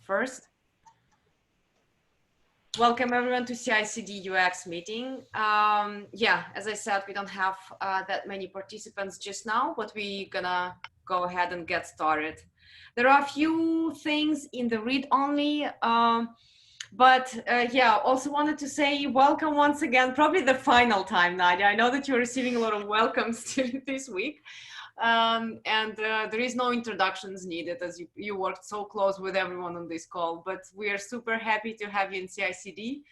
first. Welcome everyone to CI/CD UX meeting. Yeah, as I said, we don't have that many participants just now, but we're gonna go ahead and get started. There are a few things in the read only, yeah, also wanted to say welcome once again, probably the final time, Nadia. I know that you're receiving a lot of welcomes this week. There is no introductions needed as you worked so close with everyone on this call, but we are super happy to have you in CI/CD.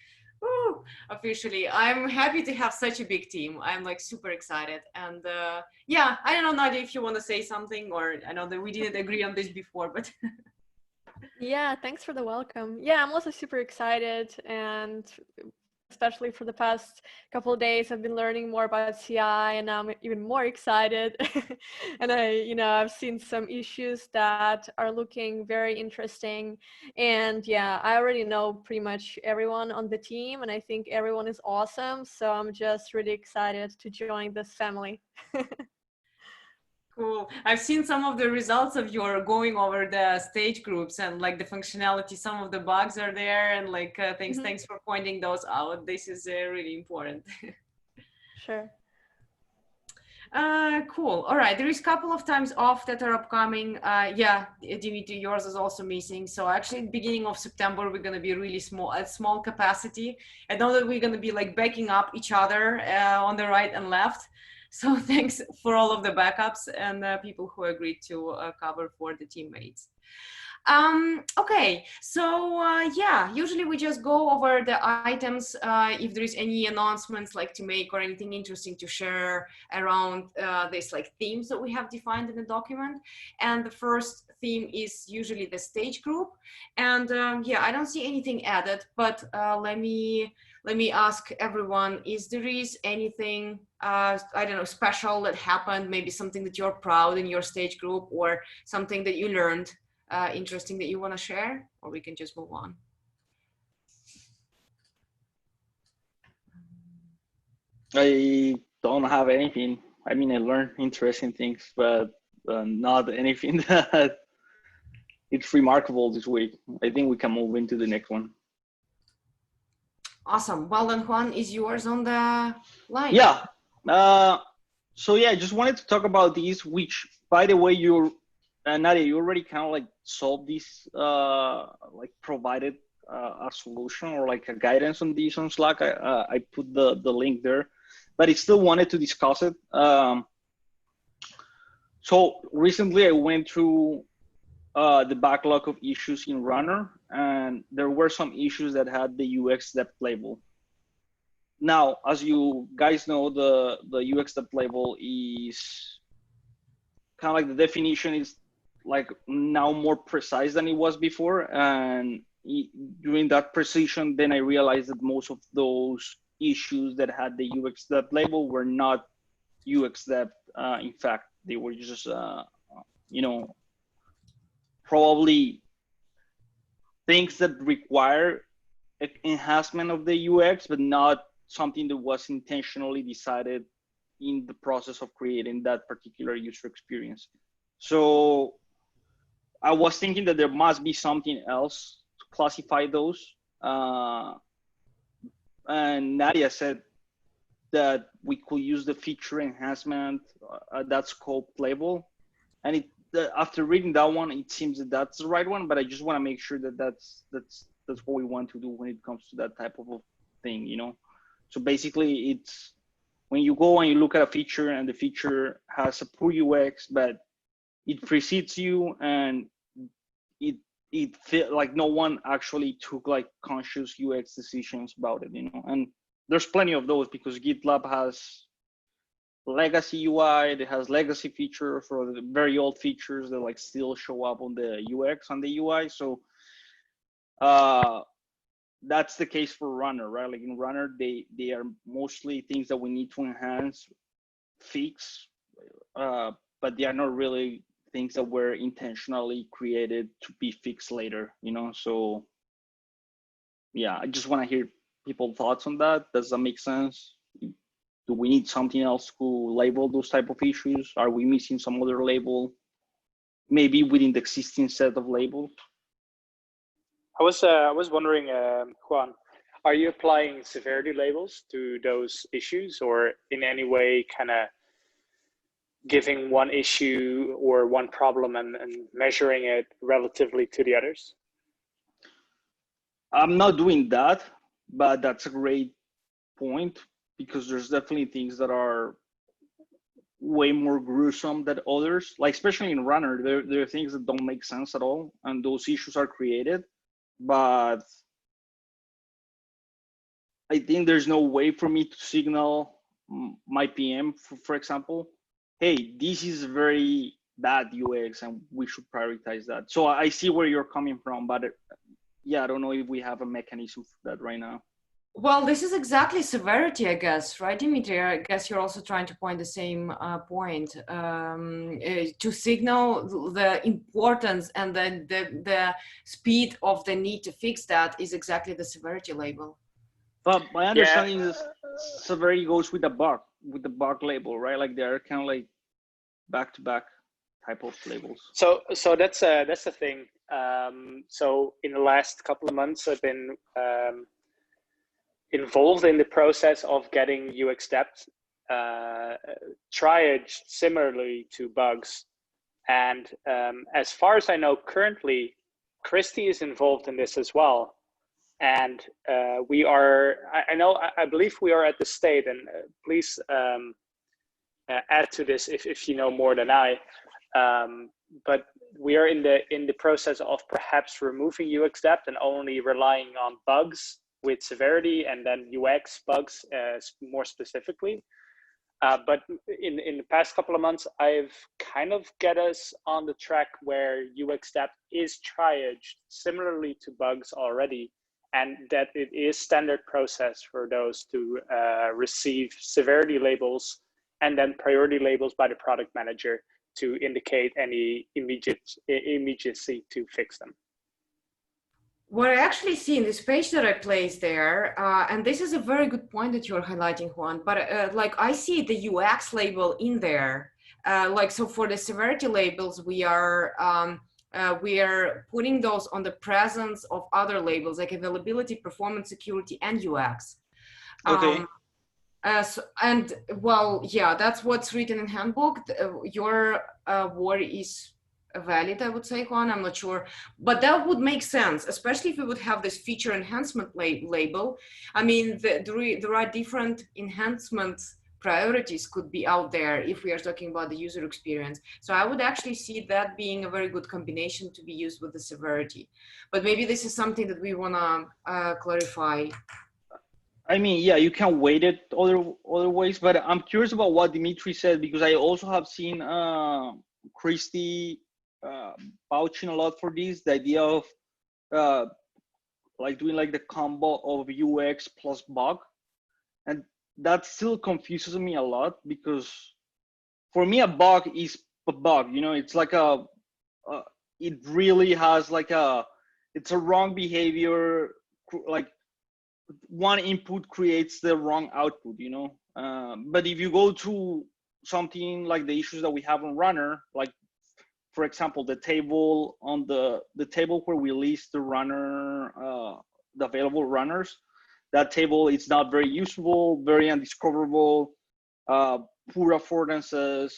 Woo, officially, I'm happy to have such a big team. I'm like super excited. And yeah, I don't know, Nadia, if you want to say something, or I know that we didn't agree on this before, but yeah, thanks for the welcome. Yeah, I'm also super excited, and especially for the past couple of days, I've been learning more about CI, and now I'm even more excited. And I've seen some issues that are looking very interesting. And yeah, I already know pretty much everyone on the team, and I think everyone is awesome. So I'm just really excited to join this family. Cool. I've seen some of the results of your going over the stage groups and like the functionality. Some of the bugs are there, and like thanks for pointing those out. This is really important. Sure. Cool. All right. There is a couple of times off that are upcoming. Yeah, Dimitri, yours is also missing. So actually, beginning of September, we're gonna be really small, at small capacity. I know that we're gonna be like backing up each other on the right and left. So thanks for all of the backups and people who agreed to cover for the teammates. Okay, so yeah, usually we just go over the items if there is any announcements like to make or anything interesting to share around this like themes that we have defined in the document. And the first theme is usually the stage group. And yeah, I don't see anything added, but let me ask everyone, is there is anything, I don't know, special that happened, maybe something that you're proud in your stage group or something that you learned interesting that you want to share, or we can just move on? I don't have anything. I mean, I learned interesting things, but not anything that it's remarkable this week. I think we can move into the next one. Awesome. Well then, Juan, is yours on the line? Yeah. So yeah, I just wanted to talk about these, which, by the way, Nadia, you already kind of like solved this, like provided a solution or like a guidance on this on Slack. I put the link there, but I still wanted to discuss it. So recently I went through the backlog of issues in Runner, and there were some issues that had the UX depth label. Now, as you guys know, the UX depth label is kind of like the definition is like now more precise than it was before. And during that precision, then I realized that most of those issues that had the UX depth label were not UX depth. In fact, they were just, probably things that require enhancement of the UX, but not something that was intentionally decided in the process of creating that particular user experience. So I was thinking that there must be something else to classify those. And Nadia said that we could use the feature enhancement, that scope label. And after reading that one, it seems that that's the right one, but I just want to make sure that that's what we want to do when it comes to that type of a thing, So basically it's when you go and you look at a feature and the feature has a poor UX, but it precedes you and it felt like no one actually took like conscious UX decisions about it, and there's plenty of those because GitLab has legacy UI, it has legacy features or the very old features that like still show up on the UX on the UI. So that's the case for Runner, right? Like in Runner, they are mostly things that we need to enhance, fix, but they are not really things that were intentionally created to be fixed later, So yeah, I just want to hear people's thoughts on that. Does that make sense? Do we need something else to label those type of issues? Are we missing some other label, maybe within the existing set of labels? I was wondering, Juan, are you applying severity labels to those issues, or in any way kind of giving one issue or one problem and measuring it relatively to the others? I'm not doing that, but that's a great point, because there's definitely things that are way more gruesome than others. Like especially in runner, there are things that don't make sense at all, and those issues are created. But I think there's no way for me to signal my PM, for example, hey, this is very bad UX and we should prioritize that. So I see where you're coming from, but yeah, I don't know if we have a mechanism for that right now. Well, this is exactly severity, I guess, right, Dimitri? I guess you're also trying to point the same point, to signal the importance and the speed of the need to fix that is exactly the severity label. But my understanding is severity goes with the bug label, right? Like they're kind of like back-to-back type of labels. So that's the thing. So in the last couple of months, I've been involved in the process of getting UX depth triaged similarly to bugs. And as far as I know, currently, Christy is involved in this as well. And we are, I believe we are at the state, and please add to this if you know more than I, but we are in the process of perhaps removing UX depth and only relying on bugs with severity, and then UX bugs more specifically. But in the past couple of months, I've kind of get us on the track where UX depth is triaged similarly to bugs already, and that it is standard process for those to receive severity labels and then priority labels by the product manager to indicate any immediacy to fix them. What I actually see in this page that I placed there, and this is a very good point that you're highlighting, Juan, but like I see the UX label in there. Like, so for the severity labels, we are putting those on the presence of other labels like availability, performance, security, and UX. Okay. And well, yeah, that's what's written in handbook. Your word is valid, I would say, Juan, I'm not sure, but that would make sense, especially if we would have this feature enhancement label. I mean, there are different enhancement priorities could be out there if we are talking about the user experience. So I would actually see that being a very good combination to be used with the severity. But maybe this is something that we want to clarify. I mean, yeah, you can weight it other ways, but I'm curious about what Dimitri said, because I also have seen Christy vouching a lot for this, the idea of like doing like the combo of UX plus bug, and that still confuses me a lot, because for me a bug is a bug, you know. It's like it really has like it's a wrong behavior, like one input creates the wrong output, you know. But if you go to something like the issues that we have on runner, like for example, the table on the table where we list the runner, the available runners, that table is not very usable, very undiscoverable, poor affordances,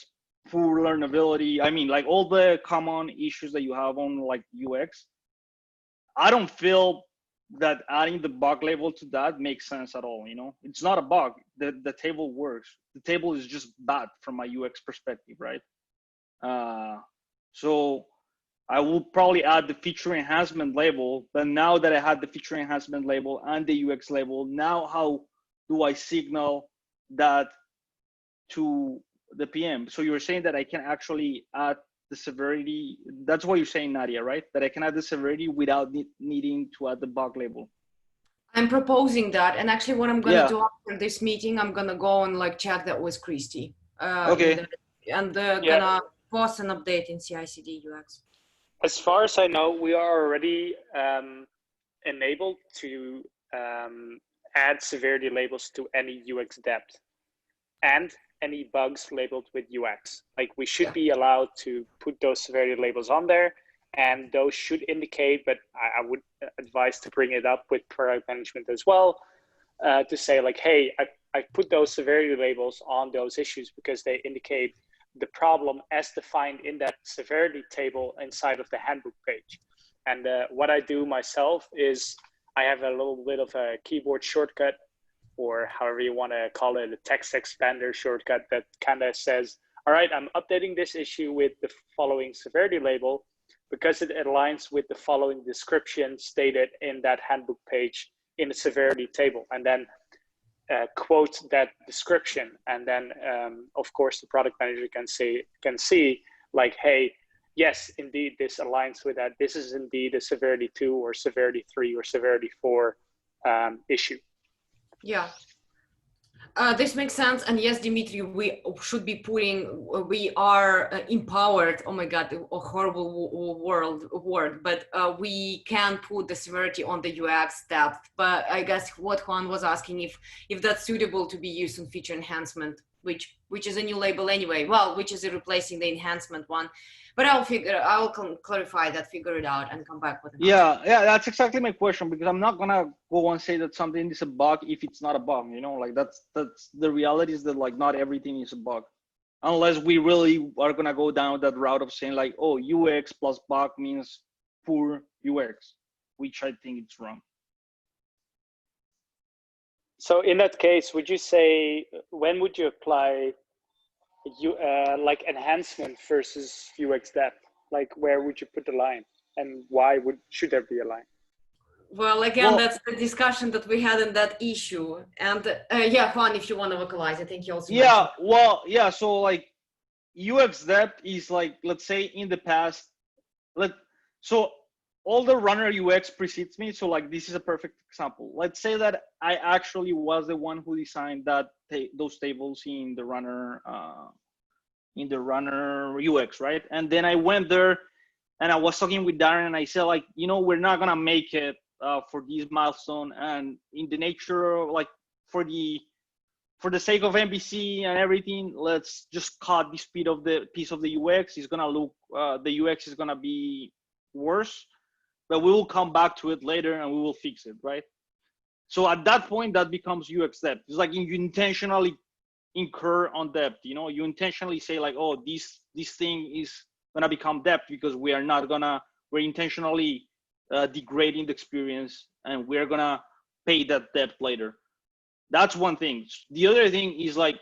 poor learnability. I mean, like all the common issues that you have on like UX. I don't feel that adding the bug label to that makes sense at all, you know. It's not a bug. The table works. The table is just bad from my UX perspective, right? So I will probably add the feature enhancement label, but now that I had the feature enhancement label and the UX label, now how do I signal that to the PM? So you're saying that I can actually add the severity. That's what you're saying, Nadia, right? That I can add the severity without needing to add the bug label. I'm proposing that, and actually what I'm going to do after this meeting, I'm going to go and like check that with Christy. Okay. Gonna post an update in CI/CD UX. As far as I know, we are already enabled to add severity labels to any UX depth and any bugs labeled with UX. Like we should be allowed to put those severity labels on there, and those should indicate, but I would advise to bring it up with product management as well, to say like, hey, I put those severity labels on those issues because they indicate the problem as defined in that severity table inside of the handbook page. And what I do myself is I have a little bit of a keyboard shortcut, or however you want to call it, a text expander shortcut that kind of says, all right, I'm updating this issue with the following severity label because it aligns with the following description stated in that handbook page in the severity table. And then quote that description, and then of course the product manager can see like, hey, yes, indeed this aligns with that. This is indeed a severity 2 or severity 3 or severity 4 issue. Yeah. This makes sense. And yes, Dimitri, we should be we are empowered. Oh my God, a horrible word, but we can put the severity on the UX depth. But I guess what Juan was asking, if that's suitable to be used in feature enhancement, which is a new label anyway, well, which is replacing the enhancement one. But I'll clarify that, figure it out, and come back with an answer. Yeah, that's exactly my question, because I'm not gonna go and say that something is a bug if it's not a bug, you know, like that's the reality is that like not everything is a bug, unless we really are gonna go down that route of saying like, oh, UX plus bug means poor UX, which I think it's wrong. So in that case, would you say, when would you apply like enhancement versus UX depth? Like, where would you put the line, and why should there be a line? Well, again, that's the discussion that we had in that issue. And yeah, Juan, if you want to vocalize, I think you also mentioned. Well, yeah, so like UX depth is like, let's say in the past, so all the runner UX precedes me. So like, this is a perfect example. Let's say that I actually was the one who designed those tables in the runner UX, right? And then I went there and I was talking with Darren and I said like, you know, we're not gonna make it for this milestone, and in the nature of like, for the sake of MVC and everything, let's just cut the speed of the piece of the UX. It's gonna look, the UX is gonna be worse, but we will come back to it later and we will fix it, right? So at that point, that becomes UX depth. It's like you intentionally incur on depth, you know, you intentionally say like, oh, this thing is gonna become depth because we're intentionally degrading the experience, and we're gonna pay that depth later. That's one thing. The other thing is like,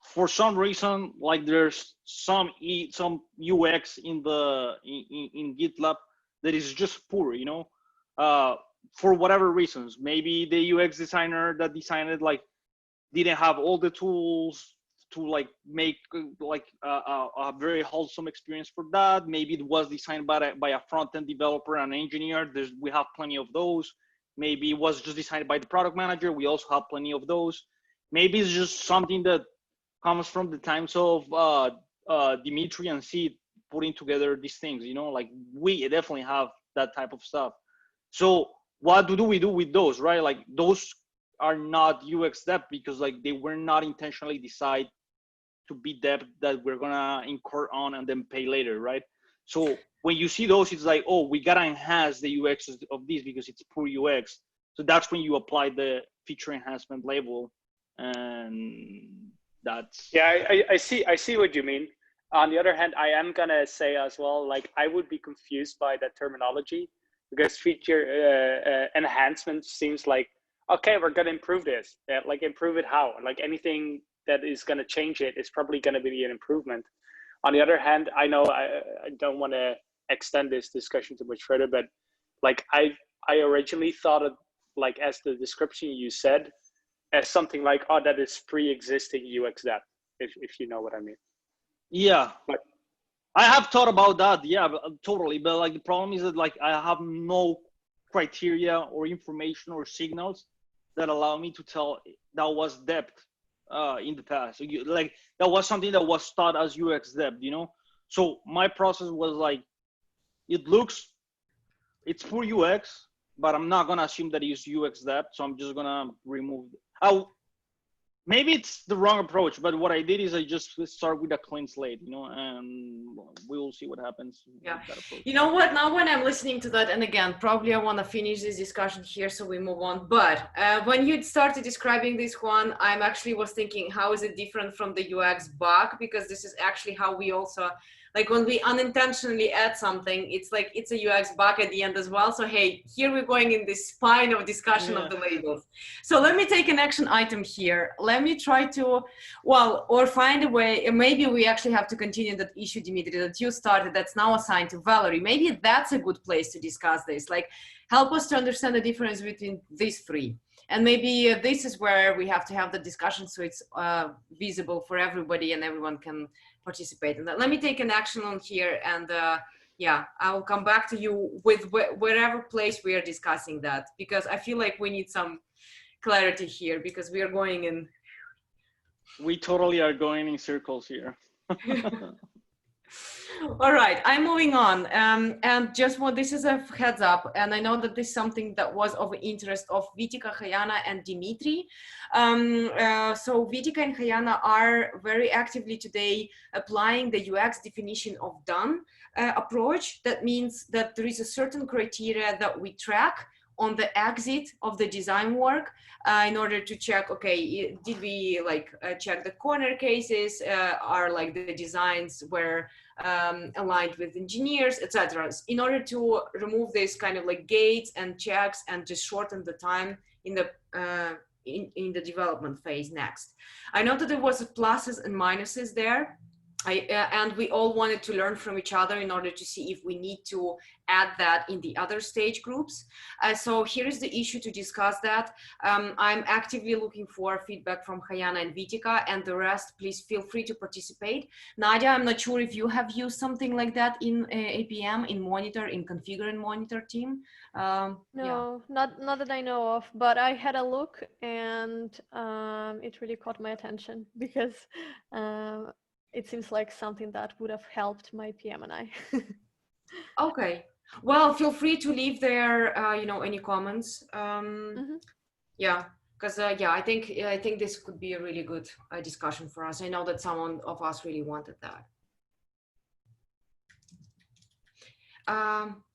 for some reason, like there's some UX in GitLab that is just poor, you know, for whatever reasons. Maybe the UX designer that designed it like didn't have all the tools to like make like a very wholesome experience for that. Maybe it was designed by a front-end developer and engineer. We have plenty of those. Maybe it was just designed by the product manager. We also have plenty of those. Maybe it's just something that comes from the times of Dimitri and Sid putting together these things, you know, like we definitely have that type of stuff. So what do we do with those, right? Like those are not UX depth because like they were not intentionally decided to be depth that we're gonna incur on and then pay later, right? So when you see those, it's like, oh, we gotta enhance the UX of this because it's poor UX. So that's when you apply the feature enhancement label, and that's. Yeah, I see what you mean. On the other hand, I am gonna say as well, like I would be confused by that terminology because feature enhancement seems like, okay, we're gonna improve this. Like improve it how? Like anything that is gonna change it is probably gonna be an improvement. On the other hand, I know I don't want to extend this discussion too much further, but like I originally thought of like as the description you said as something like, oh, that is pre-existing UX depth, if you know what I mean. Yeah, but I have thought about that. Yeah, totally. But like the problem is that like I have no criteria or information or signals that allow me to tell that was depth in the past. So like that was something that was taught as UX depth, you know. So my process was like, it's poor UX, but I'm not gonna assume that it's UX depth. So I'm just gonna remove. maybe it's the wrong approach, but what I did is I just start with a clean slate, and we will see what happens Yeah. with that approach. You know what? Now when I'm listening to that, and again, probably I want to finish this discussion here, so we move on. But when you started describing this one, I'm actually was thinking, how is it different from the UX bug? Because this is actually how we also, like when we unintentionally add something, it's like it's a UX bug at the end as well. So hey, here we're going in this spine of discussion of the labels. So let me take an action item here. Let me try to, well, or find a way, maybe we actually have to continue that issue, Dimitri, that you started, that's now assigned to Valerie. Maybe that's a good place to discuss this. Like, help us to understand the difference between these three. And maybe this is where we have to have the discussion so it's visible for everybody and everyone can participate in that. Let me take an action on here, and yeah, I will come back to you with wherever place we are discussing that, because I feel like we need some clarity here because we are going in. We totally are going in circles here. All right, I'm moving on. And just what this is a heads up, and I know that this is something that was of interest of Vitika, Rayana, and Dimitri. So Vitika and Rayana are very actively today applying the UX definition of done approach. That means that there is a certain criteria that we track on the exit of the design work in order to check, okay, did we like check the corner cases, are like the designs were aligned with engineers, etc. In order to remove this kind of like gates and checks and just shorten the time in the in the development phase next. I know that there was pluses and minuses there. And we all wanted to learn from each other in order to see if we need to add that in the other stage groups. So here is the issue to discuss that. I'm actively looking for feedback from Rayana and Vitika, and the rest, please feel free to participate. Nadia, I'm not sure if you have used something like that in APM, in Monitor, in Configure and Monitor team. No, yeah. not that I know of, but I had a look and it really caught my attention because it seems like something that would have helped my PM and I. Okay. Well, feel free to leave there, you know, any comments. Yeah, because yeah, I think this could be a really good discussion for us. I know that someone of us really wanted that.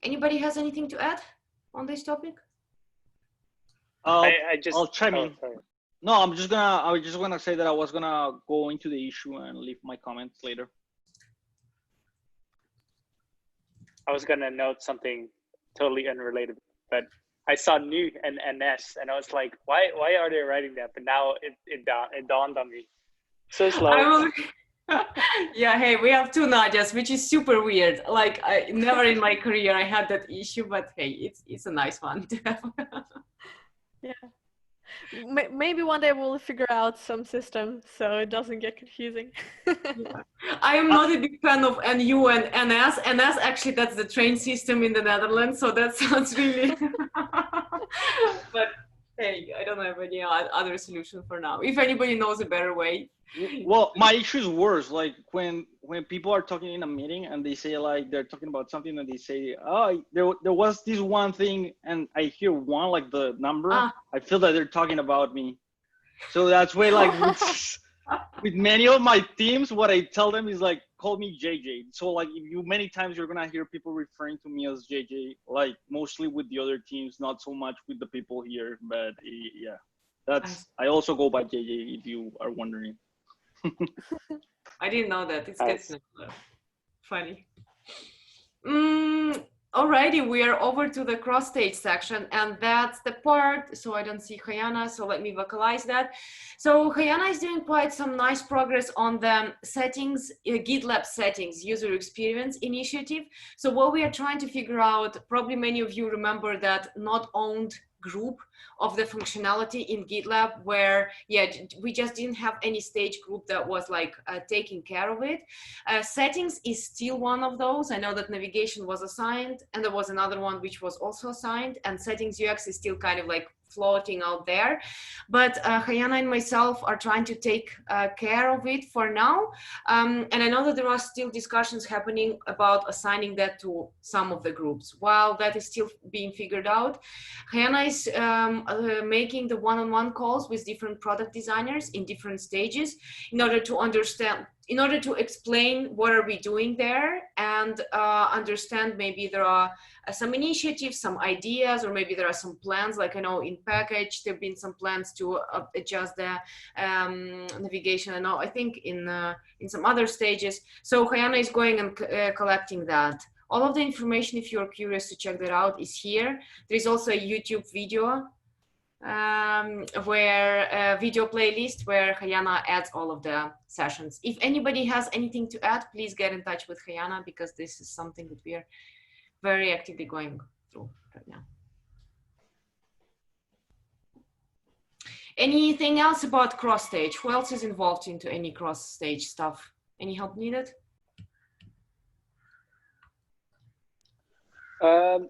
Anybody has anything to add on this topic? I'll chime in. Sorry. No, I was just gonna say that I was gonna go into the issue and leave my comments later. I was gonna note something totally unrelated, but I saw new and NS, and I was like, why are they writing that? But now it dawned on me. So slow. Yeah, hey, we have two Nadias, which is super weird. Like, I never in my career I had that issue, but hey, it's a nice one to have. Yeah. Maybe one day we'll figure out some system so it doesn't get confusing. Yeah. I am not a big fan of NU and NS. NS, actually, that's the train system in the Netherlands, so that sounds really... But hey, I don't have any other solution for now. If anybody knows a better way. Well, my issue is worse. Like when people are talking in a meeting and they say like they're talking about something and they say, oh, there was this one thing, and I hear one, like the number, I feel that they're talking about me. So that's why like with many of my teams, what I tell them is like, call me JJ. So like many times you're gonna hear people referring to me as JJ, like mostly with the other teams, not so much with the people here. But yeah, I also go by JJ if you are wondering. I didn't know that. It's Nice. good to know. Funny. Alrighty, we are over to the cross-stage section, and that's the part. So I don't see Rayana, so let me vocalize that. So Rayana is doing quite some nice progress on the settings, GitLab settings, user experience initiative. So what we are trying to figure out, probably many of you remember that not owned group of the functionality in GitLab where, yeah, we just didn't have any stage group that was like taking care of it. Settings is still one of those. I know that navigation was assigned and there was another one which was also assigned, and settings UX is still kind of like floating out there. But Rayana and myself are trying to take care of it for now. And I know that there are still discussions happening about assigning that to some of the groups. While that is still being figured out, Rayana is making the one-on-one calls with different product designers in different stages in order to understand, in order to explain what are we doing there, and understand maybe there are some initiatives, some ideas, or maybe there are some plans. Like I know in package there have been some plans to adjust the navigation. I know, I think in some other stages. So Rayana is going and collecting that. All of the information, if you're curious to check that out, is here. There is also a YouTube video where a video playlist where Rayana adds all of the sessions. If anybody has anything to add, please get in touch with Rayana, because this is something that we are very actively going through right now. Anything else about cross stage? Who else is involved into any cross stage stuff? Any help needed?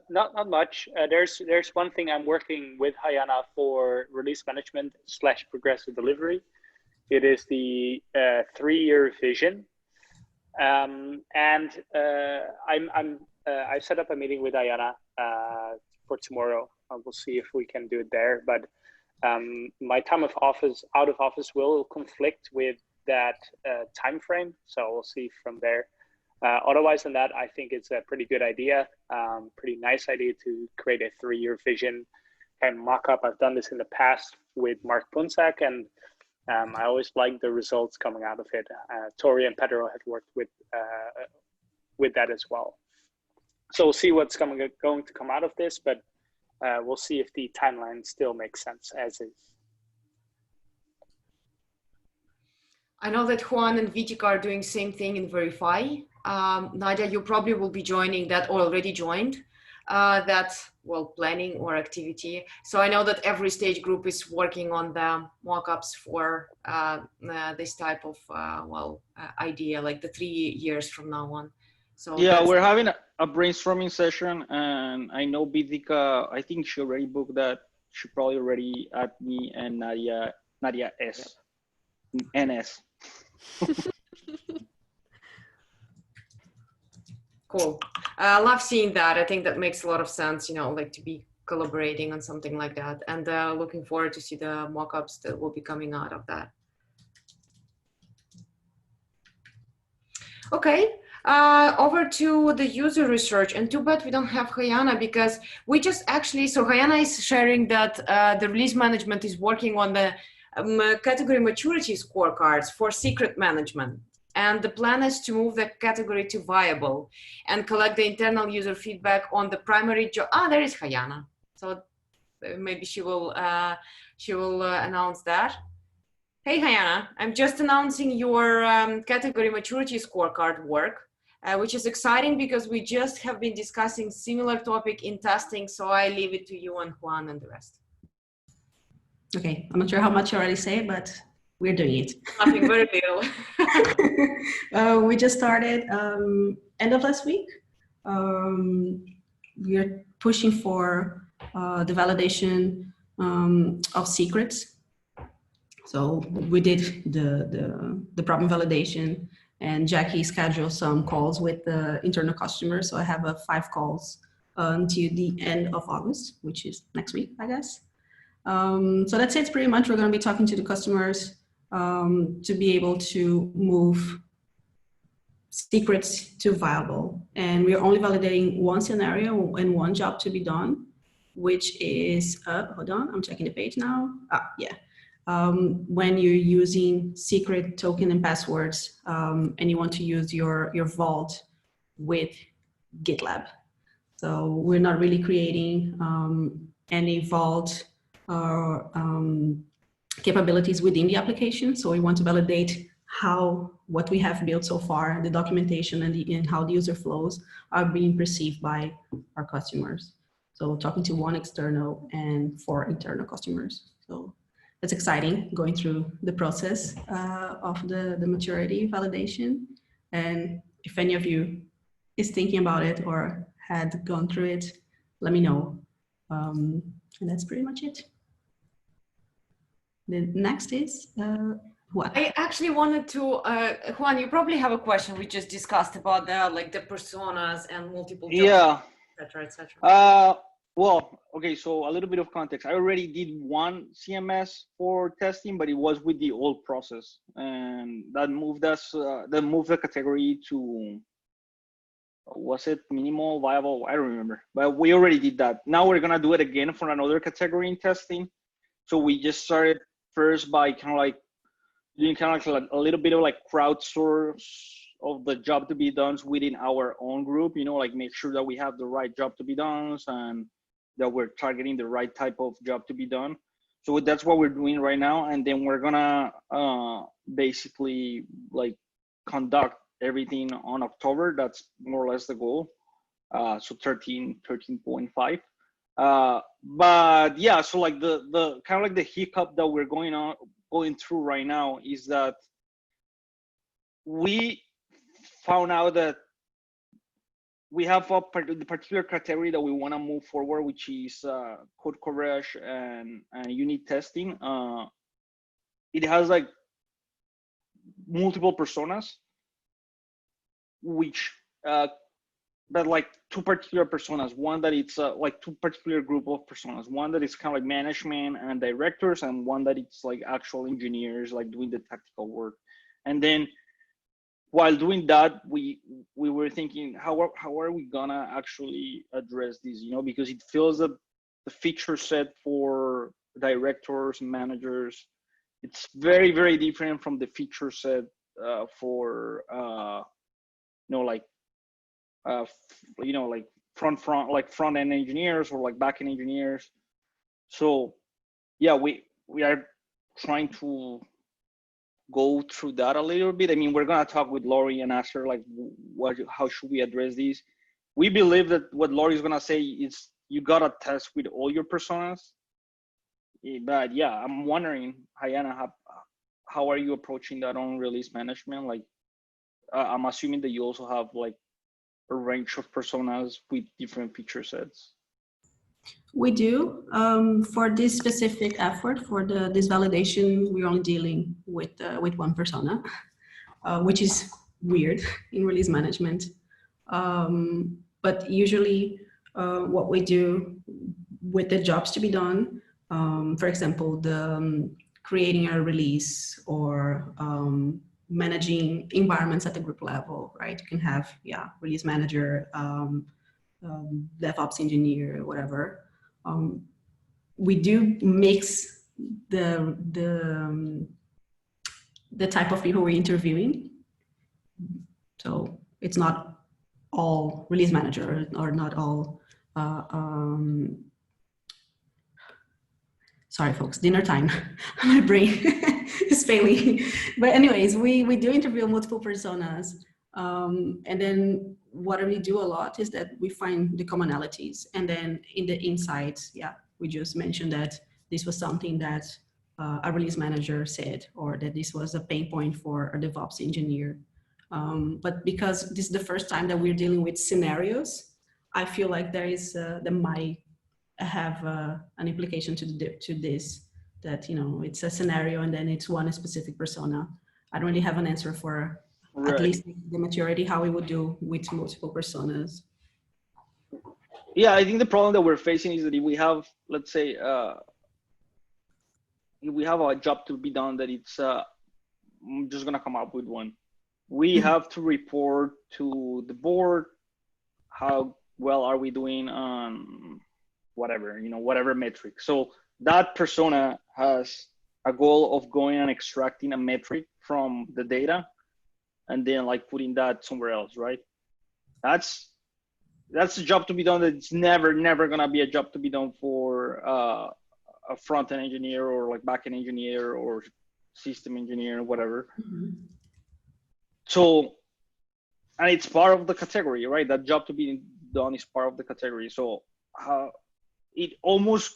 Not much. There's one thing I'm working with Rayana for release management / progressive delivery. It is the 3-year vision, and I set up a meeting with Rayana for tomorrow. We'll see if we can do it there. But my time of office, out of office, will conflict with that time frame. So we'll see from there. Otherwise than that, I think it's a pretty good idea, pretty nice idea to create a 3-year vision and mock up. I've done this in the past with Mark Punsak, and I always like the results coming out of it. Tori and Pedro have worked with that as well. So we'll see what's going to come out of this, but we'll see if the timeline still makes sense as is. I know that Juan and Vitek are doing same thing in Verify. Nadia, you probably will be joining that, or already joined that, well, planning or activity. So I know that every stage group is working on the mock-ups for this type of, idea, like the 3 years from now on. So yeah, we're having a brainstorming session, and I know Vidika, I think she already booked that. She probably already add me and Nadia S. Yep. NS. Cool. I love seeing that. I think that makes a lot of sense, like to be collaborating on something like that. And looking forward to see the mock-ups that will be coming out of that. Okay, over to the user research. And too bad we don't have Rayana, because we just actually, so Rayana is sharing that the release management is working on the category maturity scorecards for secret management. And the plan is to move the category to viable and collect the internal user feedback on the primary job. Ah, there is Rayana. So maybe she will announce that. Hey, Rayana, I'm just announcing your category maturity scorecard work, which is exciting because we just have been discussing similar topic in testing. So I leave it to you and Juan and the rest. Okay, I'm not sure how much you already say, but we're doing it. Nothing, very little. We just started end of last week. We're pushing for the validation of secrets. So we did the problem validation, and Jackie scheduled some calls with the internal customers. So I have 5 calls until the end of August, which is next week, I guess. So that's it pretty much. We're going to be talking to the customers to be able to move secrets to viable. And we're only validating one scenario and one job to be done, which is, hold on, I'm checking the page now. When you're using secret token and passwords and you want to use your vault with GitLab. So we're not really creating any vault or capabilities within the application. So we want to validate what we have built so far, the documentation and how the user flows are being perceived by our customers. So talking to 1 external and 4 internal customers. So it's exciting going through the process of the maturity validation. And if any of you is thinking about it or had gone through it, let me know. And that's pretty much it. The next is what? I actually wanted to, Juan, you probably have a question we just discussed about the like the personas and multiple jobs, Yeah. etc., etc. Well, okay, so a little bit of context. I already did one CMS for testing, but it was with the old process, and that moved the category to, was it minimal viable? I don't remember, but we already did that. Now we're gonna do it again for another category in testing. So we just started first by kind of like doing kind of like a little bit of like crowdsource of the job to be done within our own group, you know, like make sure that we have the right job to be done and that we're targeting the right type of job to be done. So that's what we're doing right now. And then we're gonna basically like conduct everything on October. That's more or less the goal. So 13.5. But yeah, so like the kind of like the hiccup that we're going through right now is that we found out that we have the particular category that we want to move forward, which is code coverage and unit testing. It has like multiple personas, which but like two particular personas. One that it's like two particular group of personas. One that is kind of like management and directors, and one that it's like actual engineers, like doing the tactical work. And then while doing that, we were thinking, how are we gonna actually address this? You know, because it feels that the feature set for directors and managers, it's very, very different from the feature set for you know, like you know, like front end engineers or like back end engineers. So yeah, we are trying to go through that a little bit. I mean, we're gonna talk with Lori and ask her like, how should we address these? We believe that what Lori is gonna say is you gotta test with all your personas. But yeah, I'm wondering, Rayana, how are you approaching that on release management? Like, I'm assuming that you also have like a range of personas with different feature sets. We do. For this specific effort, for this validation, we're only dealing with one persona, which is weird in release management. But usually what we do with the jobs to be done, for example, creating a release or managing environments at the group level, right? You can have, release manager, DevOps engineer, whatever. We do mix the type of people we're interviewing. So it's not all release manager or not all, sorry folks, dinner time, my brain is failing. But anyways, we do interview multiple personas. And then what we do a lot is that we find the commonalities. And then in the insights, we just mentioned that this was something that a release manager said, or that this was a pain point for a DevOps engineer. But because this is the first time that we're dealing with scenarios, I feel like there might have an implication to this, that, you know, it's a scenario and then it's one specific persona. I don't really have an answer for at least the maturity, how we would do with multiple personas. Yeah, I think the problem that we're facing is that if we have, let's say, if we have a job to be done that it's I'm just gonna come up with one. We have to report to the board how well are we doing on whatever, you know, whatever metric. So that persona has a goal of going and extracting a metric from the data and then like putting that somewhere else, right? That's a job to be done. That's never gonna be a job to be done for a front-end engineer or like back-end engineer or system engineer or whatever. Mm-hmm. So, and it's part of the category, right? That job to be done is part of the category. So it almost,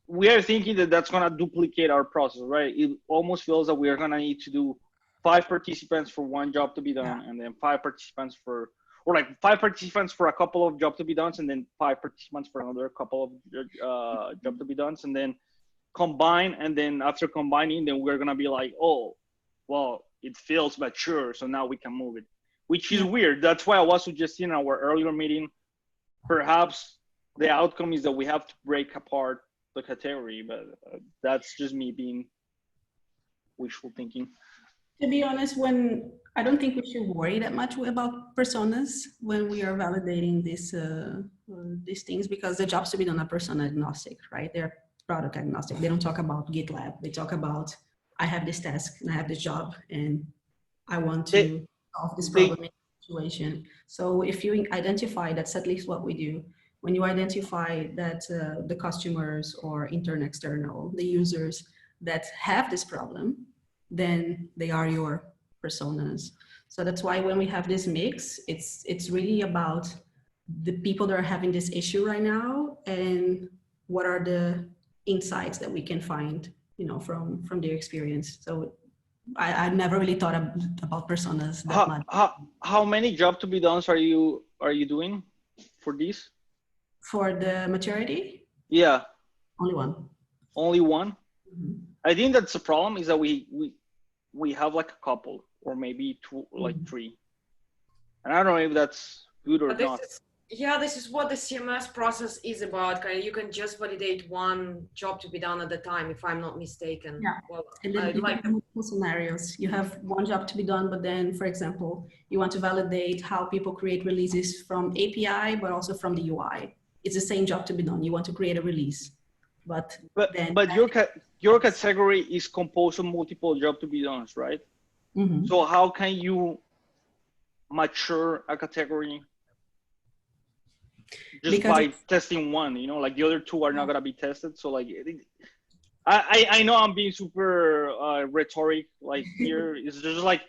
we are thinking that that's gonna duplicate our process, right? It almost feels that we are gonna need to do 5 participants for one job to be done, and then 5 participants for, or like 5 participants for a couple of job to be done, and then 5 participants for another couple of job to be done, and then combine, and then after combining, then we're gonna be like, oh, well, it feels mature, so now we can move it, which is weird. That's why I was suggesting in our earlier meeting, perhaps the outcome is that we have to break apart the category, but that's just me being wishful thinking. To be honest, when I don't think we should worry that much about personas when we are validating these things, because the jobs to be done are persona agnostic, right? They're product agnostic. They don't talk about GitLab. They talk about, I have this task and I have this job and I want to solve this problem in this situation. So if you identify, that's at least what we do. When you identify that the customers or intern, external, the users that have this problem, then they are your personas. So that's why when we have this mix, it's really about the people that are having this issue right now and what are the insights that we can find, you know, from their experience. So I never really thought about personas that much. How many job to be done are you doing for this? For the maturity? Yeah. Only one. Only one? Mm-hmm. I think that's the problem, is that we have like a couple or maybe two, like three. And I don't know if that's good or not. This is what the CMS process is about. You can just validate one job to be done at a time, if I'm not mistaken. Yeah. Well, and then you have multiple scenarios. You have one job to be done, but then, for example, you want to validate how people create releases from API, but also from the UI. It's the same job to be done. You want to create a release, but your category is composed of multiple job to be done, right? Mm-hmm. So how can you mature a category just by testing one? You know, like the other two are not gonna be tested. So like, I know I'm being super rhetoric like here. It's just like,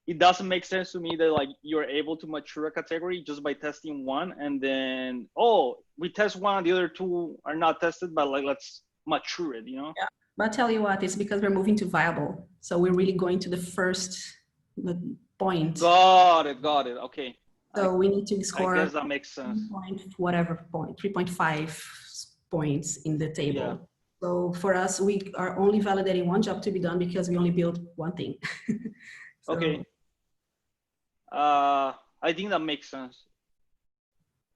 it doesn't make sense to me that like you're able to mature a category just by testing one, and then, oh, we test one, the other two are not tested, but like, let's mature it, you know? Yeah, but I'll tell you what, it's because we're moving to viable. So we're really going to the first point. Got it, okay. So we need to score, I guess that makes sense. 3.5 points in the table. Yeah. So for us, we are only validating one job to be done because we only build one thing. So, okay. I think that makes sense.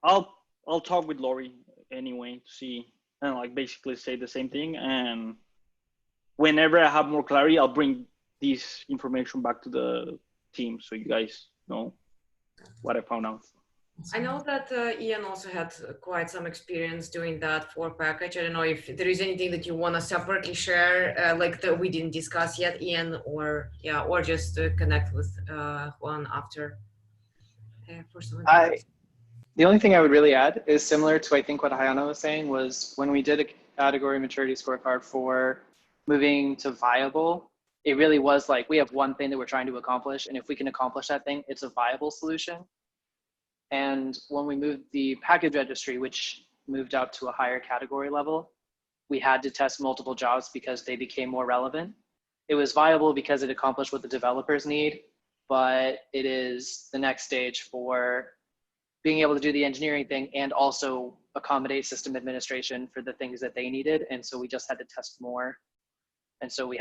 I'll talk with Lori anyway to see, and like basically say the same thing. And whenever I have more clarity, I'll bring this information back to the team so you guys know what I found out. I know that Ian also had quite some experience doing that for package. I don't know if there is anything that you want to separately share, like that we didn't discuss yet, Ian, or just connect with Juan after. For some the only thing I would really add is similar to, I think, what Rayana was saying, was when we did a category maturity scorecard for moving to viable, it really was like, we have one thing that we're trying to accomplish, and if we can accomplish that thing, it's a viable solution. And when we moved the package registry, which moved out to a higher category level, we had to test multiple jobs because they became more relevant. It was viable because it accomplished what the developers need, but it is the next stage for being able to do the engineering thing and also accommodate system administration for the things that they needed. And so we just had to test more. And so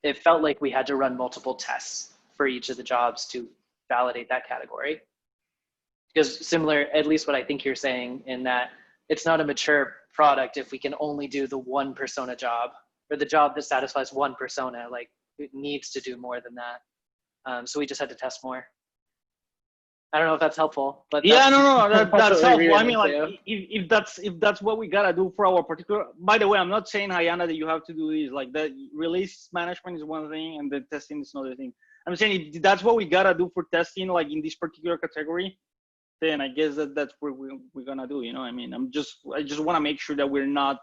it felt like we had to run multiple tests for each of the jobs to validate that category. Because similar, at least what I think you're saying, in that it's not a mature product if we can only do the one persona job, or the job that satisfies one persona. Like, it needs to do more than that. So we just had to test more. I don't know if that's helpful, but yeah, no, that's helpful. I mean, like, if that's what we gotta do for our particular. By the way, I'm not saying, Rayana, that you have to do this. Like, the release management is one thing, and the testing is another thing. I'm saying if that's what we gotta do for testing, like in this particular category, then I guess that's what we're gonna do. You know, I mean, I just want to make sure that we're not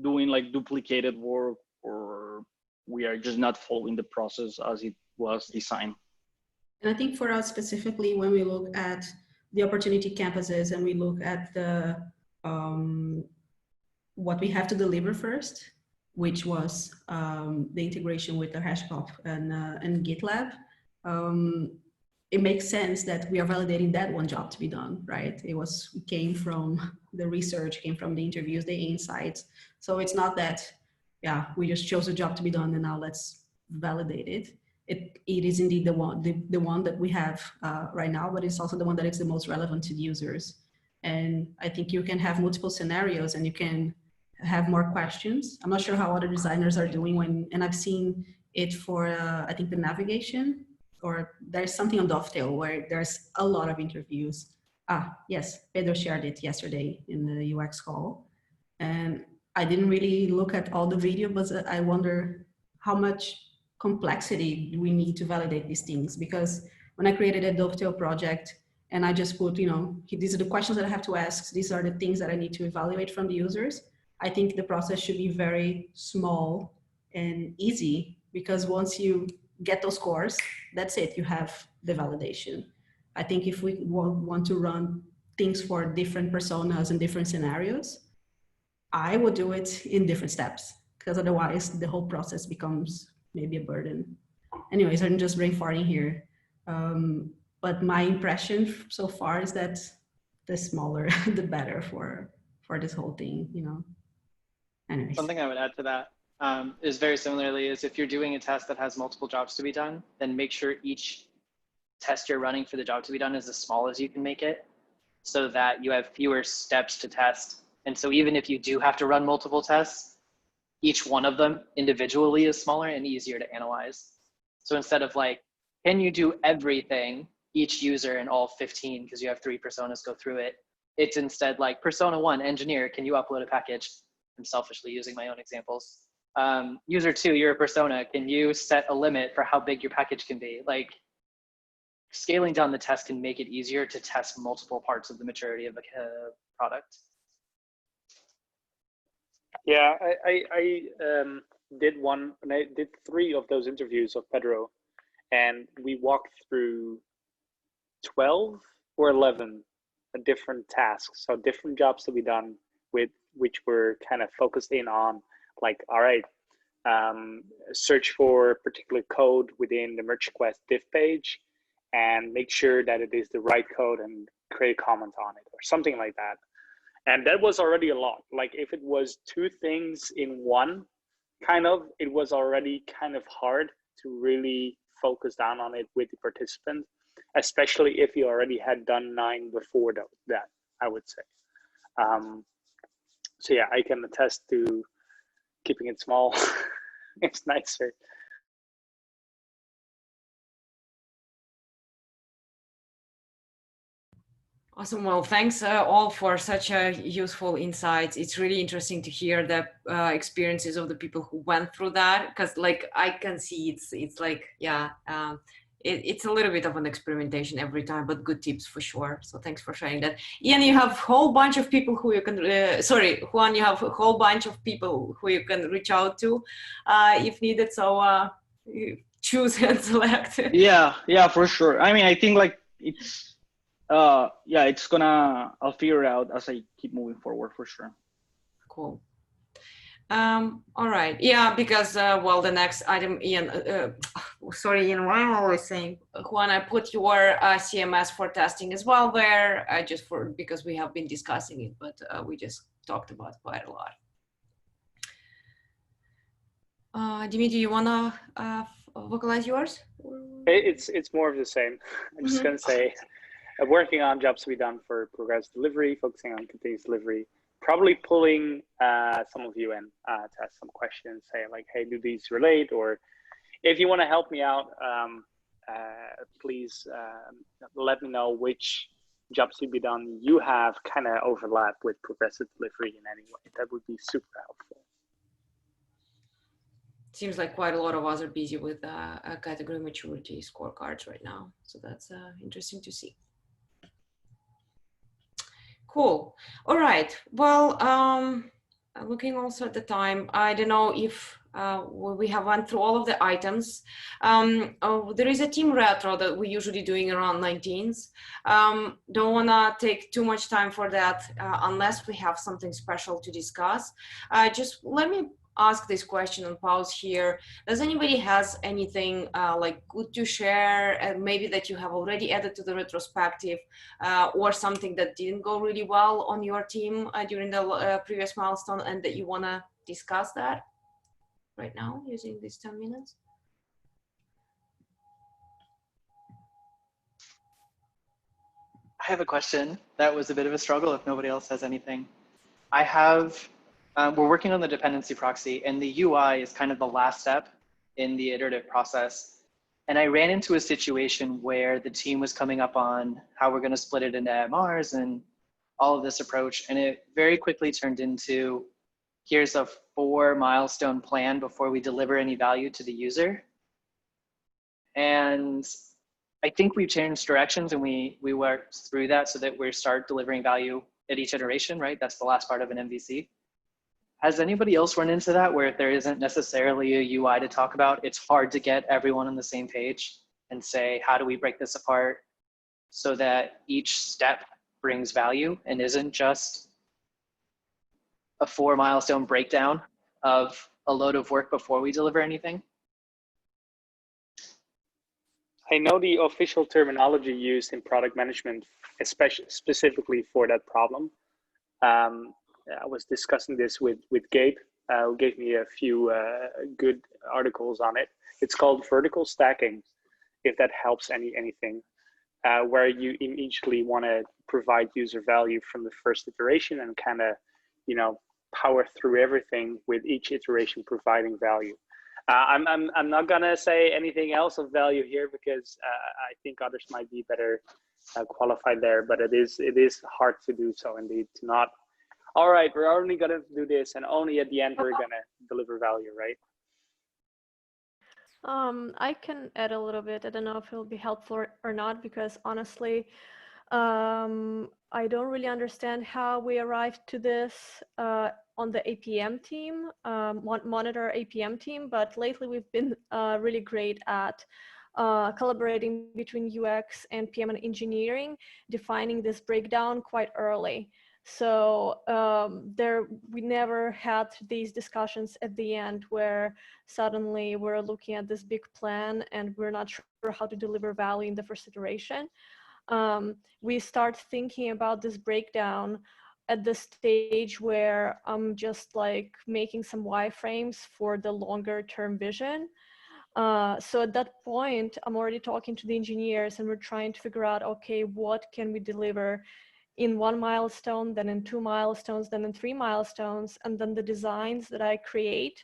doing like duplicated work, or we are just not following the process as it was designed. And I think for us specifically, when we look at the opportunity campuses and we look at the what we have to deliver first, which was the integration with the HashiCorp and GitLab, it makes sense that we are validating that one job to be done, right? It came from the research, came from the interviews, the insights. So it's not that yeah, we just chose a job to be done and now let's validate it. It is indeed the one that we have right now, but it's also the one that is the most relevant to the users. And I think you can have multiple scenarios and you can have more questions. I'm not sure how other designers are doing and I've seen it for, I think the navigation, or there's something on Dovetail where there's a lot of interviews. Yes, Pedro shared it yesterday in the UX call. And I didn't really look at all the video, but I wonder how much complexity do we need to validate these things? Because when I created a Dovetail project and I just put, these are the questions that I have to ask, these are the things that I need to evaluate from the users, I think the process should be very small and easy, because once you get those scores, that's it, you have the validation. I think if we want to run things for different personas and different scenarios, I would do it in different steps, because otherwise the whole process becomes maybe a burden. Anyways, I'm just brain farting here. But my impression so far is that the smaller, the better for this whole thing, Anyways. Something I would add to that is very similarly is if you're doing a test that has multiple jobs to be done, then make sure each test you're running for the job to be done is as small as you can make it, so that you have fewer steps to test. And so even if you do have to run multiple tests, each one of them individually is smaller and easier to analyze. So instead of like, can you do everything, each user in all 15, because you have 3 personas go through it, it's instead like persona 1, engineer, can you upload a package? I'm selfishly using my own examples. User 2, you're a persona, can you set a limit for how big your package can be? Like, scaling down the test can make it easier to test multiple parts of the maturity of a product. Yeah, I did 3 of those interviews of Pedro, and we walked through 12 or 11 different tasks, so different jobs to be done, with which were kind of focused in on, like, all right, search for particular code within the merge request div page and make sure that it is the right code and create a comment on it or something like that. And that was already a lot. Like, if it was 2 things in one, it was already kind of hard to really focus down on it with the participant, especially if you already had done 9 before that, I would say. So yeah, I can attest to keeping it small. It's nicer. Awesome. Well, thanks all for such useful insights. It's really interesting to hear the experiences of the people who went through that, because like I can see it's like, yeah, it's a little bit of an experimentation every time, but good tips for sure. So thanks for sharing that. Ian, you have a whole bunch of people who you can, Juan, you have a whole bunch of people who you can reach out to if needed. So you choose and select. Yeah, for sure. I mean, I think like it's, I'll figure it out as I keep moving forward for sure. Cool. All right. Yeah, because, well, the next item, Ian, Ian, what am I always saying? Juan, I put your CMS for testing as well there, because we have been discussing it, but we just talked about quite a lot. Dimitri, you want to vocalize yours? It's more of the same. I'm just going to say, working on jobs to be done for progressive delivery, focusing on continuous delivery, probably pulling some of you in to ask some questions, say like, hey, do these relate? Or if you want to help me out, please let me know which jobs to be done you have kind of overlap with progressive delivery in any way. That would be super helpful. Seems like quite a lot of us are busy with category maturity scorecards right now. So that's interesting to see. Cool. All right. Well, looking also at the time, I don't know if we have went through all of the items. There is a team retro that we're usually doing around 19th. Don't want to take too much time for that unless we have something special to discuss. Just let me ask this question and pause here. Does anybody has anything like good to share, maybe that you have already added to the retrospective, or something that didn't go really well on your team during the previous milestone and that you want to discuss that? right now using these 10 minutes? I have a question. That was a bit of a struggle if nobody else has anything. I have, we're working on the dependency proxy, and the UI is kind of the last step in the iterative process. And I ran into a situation where the team was coming up on how we're going to split it into MRs and all of this approach. And it very quickly turned into, here's a 4 milestone plan before we deliver any value to the user. And I think we've changed directions, and we worked through that so that we start delivering value at each iteration, right? That's the last part of an MVC. Has anybody else run into that where if there isn't necessarily a UI to talk about, it's hard to get everyone on the same page and say, how do we break this apart so that each step brings value and isn't just a 4 milestone breakdown of a load of work before we deliver anything? I know the official terminology used in product management, especially specifically for that problem. I was discussing this with Gabe, who gave me a few good articles on it. It's called vertical stacking, if that helps anything, where you immediately want to provide user value from the first iteration and kind of, you know, power through everything with each iteration providing value. I'm not gonna say anything else of value here because I think others might be better qualified there, but it is hard to do so indeed, to not, all right, we're only gonna do this and only at the end we're gonna deliver value, right? I can add a little bit. I don't know if it'll be helpful or not, because honestly, I don't really understand how we arrived to this on the APM team, monitor APM team, but lately we've been really great at collaborating between UX and PM and engineering, defining this breakdown quite early. So we never had these discussions at the end where suddenly we're looking at this big plan and we're not sure how to deliver value in the first iteration. We start thinking about this breakdown at the stage where I'm just like making some wireframes for the longer term vision. So at that point, I'm already talking to the engineers and we're trying to figure out, okay, what can we deliver in 1 milestone, then in 2 milestones, then in 3 milestones, and then the designs that I create,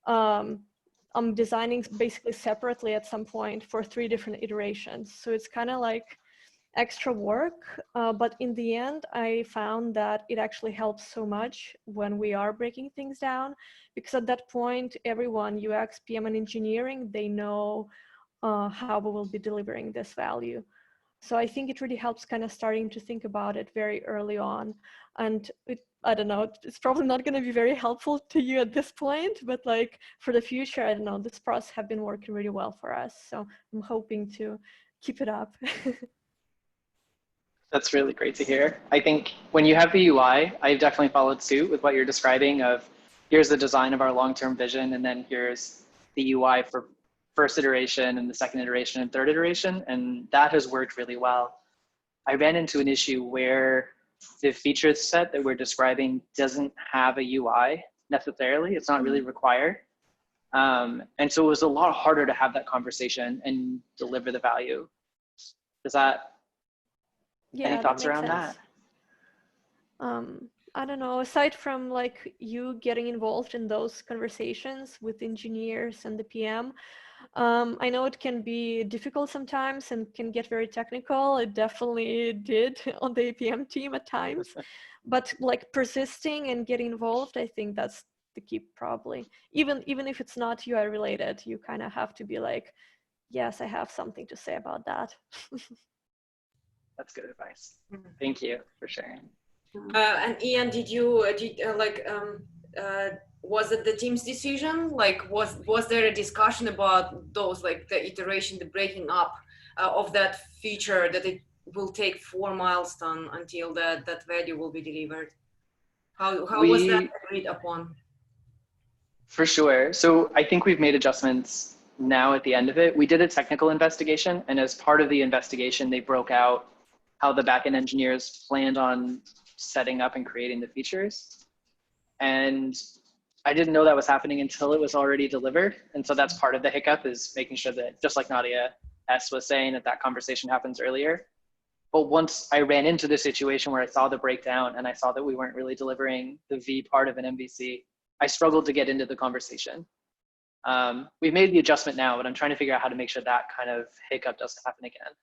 I'm designing basically separately at some point for 3 different iterations. So it's kind of like extra work, but in the end, I found that it actually helps so much when we are breaking things down, because at that point, everyone, UX, PM, and engineering, they know how we will be delivering this value. So I think it really helps kind of starting to think about it very early on. And I don't know, it's probably not going to be very helpful to you at this point, but like for the future, I don't know, this process have been working really well for us. So I'm hoping to keep it up. That's really great to hear. I think when you have the UI, I've definitely followed suit with what you're describing of here's the design of our long-term vision, and then here's the UI for first iteration and the second iteration and third iteration, and that has worked really well. I ran into an issue where the feature set that we're describing doesn't have a UI necessarily. It's not really required. And so it was a lot harder to have that conversation and deliver the value. Does that, any thoughts around that? I don't know, aside from like you getting involved in those conversations with engineers and the PM, I know it can be difficult sometimes and can get very technical. It definitely did on the APM team at times, but like persisting and getting involved, I think that's the key probably. Even if it's not UI related, you kind of have to be like, yes, I have something to say about that. That's good advice. Thank you for sharing. And Ian, was it the team's decision? Like, was there a discussion about those, like the iteration, the breaking up of that feature, that it will take 4 milestones until that value will be delivered? How was that agreed upon? For sure. So I think we've made adjustments now at the end of it. We did a technical investigation, and as part of the investigation, they broke out how the backend engineers planned on setting up and creating the features. And I didn't know that was happening until it was already delivered. And so that's part of the hiccup, is making sure that, just like Nadia S was saying, that conversation happens earlier. But once I ran into the situation where I saw the breakdown and I saw that we weren't really delivering the V part of an MVC, I struggled to get into the conversation. We've made the adjustment now, but I'm trying to figure out how to make sure that kind of hiccup doesn't happen again.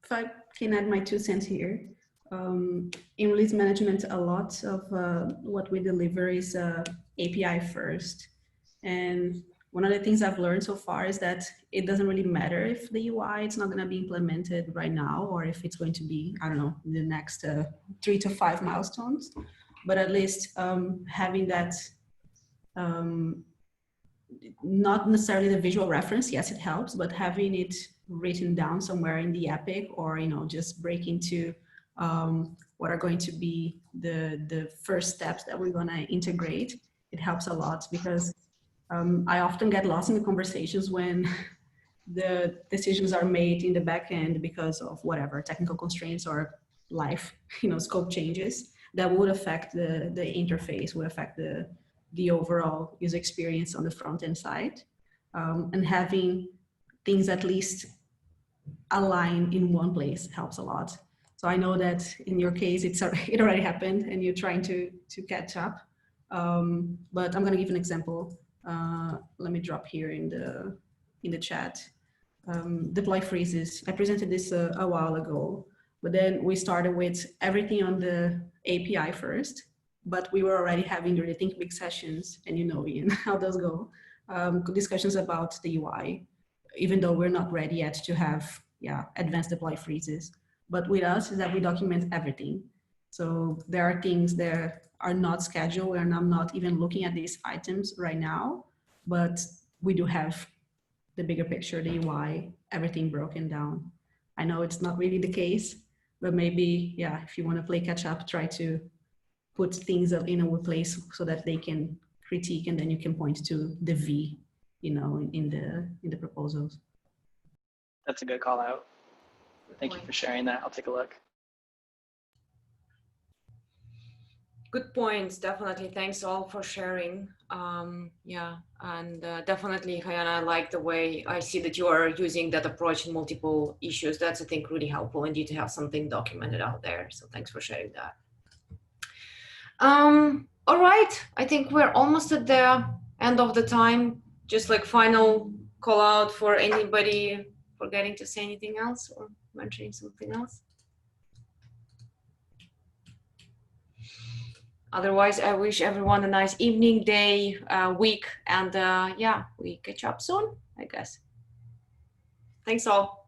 If I can add my 2 cents here, in release management, a lot of what we deliver is API first. And one of the things I've learned so far is that it doesn't really matter if the UI it's not going to be implemented right now, or if it's going to be, I don't know, in the next 3 to 5 milestones. But at least having that, not necessarily the visual reference, yes, it helps, but having it written down somewhere in the epic, or, you know, just break into what are going to be the first steps that we're going to integrate, it helps a lot, because I often get lost in the conversations when the decisions are made in the back end because of whatever technical constraints or life, you know, scope changes that would affect the interface, would affect the overall user experience on the front end side, and having things at least align in one place helps a lot. So I know that in your case, it already happened and you're trying to catch up. But I'm going to give an example. Let me drop here in the chat. Deploy freezes. I presented this a while ago, but then we started with everything on the API first, but we were already having the Think Big sessions, and you know, Ian, how those go. Discussions about the UI, even though we're not ready yet to have advanced deploy freezes. But with us is that we document everything. So there are things that are not scheduled, and I'm not even looking at these items right now, but we do have the bigger picture, the UI, everything broken down. I know it's not really the case, but maybe, yeah, if you want to play catch up, try to put things in a place so that they can critique, and then you can point to the V, you know, in the proposals. That's a good call out. Thank you for sharing that. I'll take a look. Good points, definitely. Thanks all for sharing. Yeah, and definitely, Rayana, I like the way I see that you are using that approach in multiple issues. That's, I think, really helpful indeed to have something documented out there. So thanks for sharing that. All right, I think we're almost at the end of the time. Just like final call out for anybody forgetting to say anything else or mentioning something else. Otherwise, I wish everyone a nice evening, day, week, and yeah, we catch up soon, I guess. Thanks all.